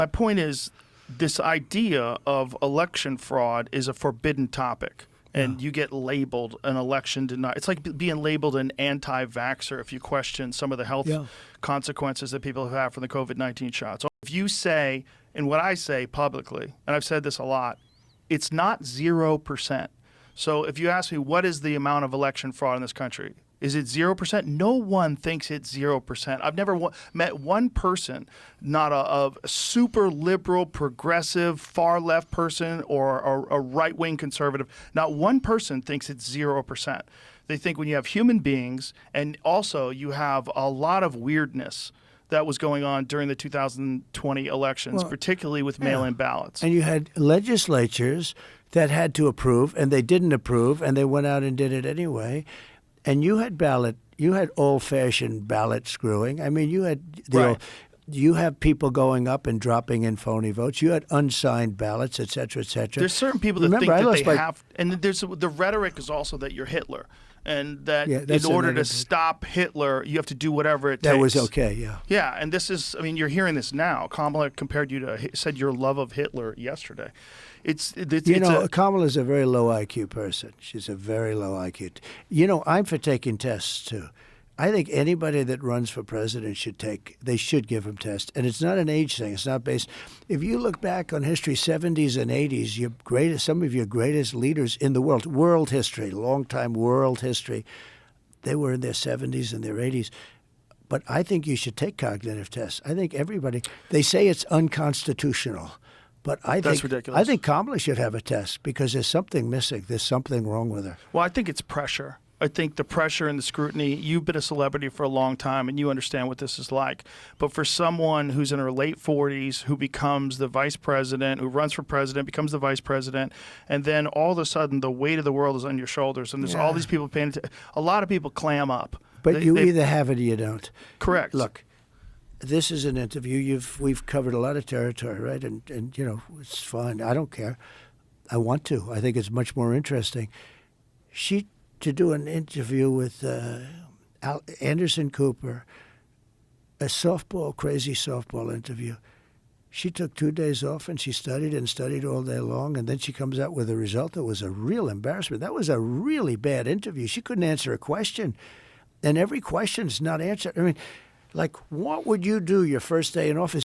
My point is, this idea of election fraud is a forbidden topic. And you get labeled an election denier. It's like being labeled an anti-vaxxer if you question some of the health consequences that people have had from the COVID-19 shots. So if you say, and what I say publicly, and I've said this a lot, it's not 0%. So if you ask me, what is the amount of election fraud in this country? Is it 0%? No one thinks it's 0%. I've never met one person, not a super liberal, progressive, far left person or a right-wing conservative. Not one person thinks it's 0%. They think when you have human beings, and also you have a lot of weirdness that was going on during the 2020 elections, particularly with mail-in ballots. And you had legislatures that had to approve, and they didn't approve, and they went out and did it anyway. And you had old-fashioned ballot screwing. I mean, you had you have people going up and dropping in phony votes. You had unsigned ballots, et cetera, et cetera. There's certain people that think that they have, and there's the rhetoric is also that you're Hitler, and that in order to stop Hitler, you have to do whatever it takes. That was okay, yeah. Yeah, and this is, I mean, you're hearing this now. Kamala said your love of Hitler yesterday. Kamala's a very low IQ person. She's a very low IQ. I'm for taking tests too. I think anybody that runs for president they should give them tests. And it's not an age thing. It's not based. If you look back on history, 70s and 80s, some of your greatest leaders in the world history, long-time world history, they were in their 70s and their 80s. But I think you should take cognitive tests. I think they say it's unconstitutional. But that's ridiculous. I think Kamala should have a test because there's something missing. There's something wrong with her. Well, I think it's pressure. I think the pressure and the scrutiny, you've been a celebrity for a long time and you understand what this is like. But for someone who's in her late 40s, who becomes the vice president, who runs for president, becomes the vice president, and then all of a sudden the weight of the world is on your shoulders and there's all these people paying attention. A lot of people clam up. But you either have it or you don't. Correct. Look. This is an interview. We've covered a lot of territory, right? And it's fine. I don't care. I want to. I think it's much more interesting. To do an interview with Anderson Cooper, a crazy softball interview. She took 2 days off and she studied all day long, and then she comes out with a result that was a real embarrassment. That was a really bad interview. She couldn't answer a question, and every question's not answered. I mean, like, what would you do your first day in office?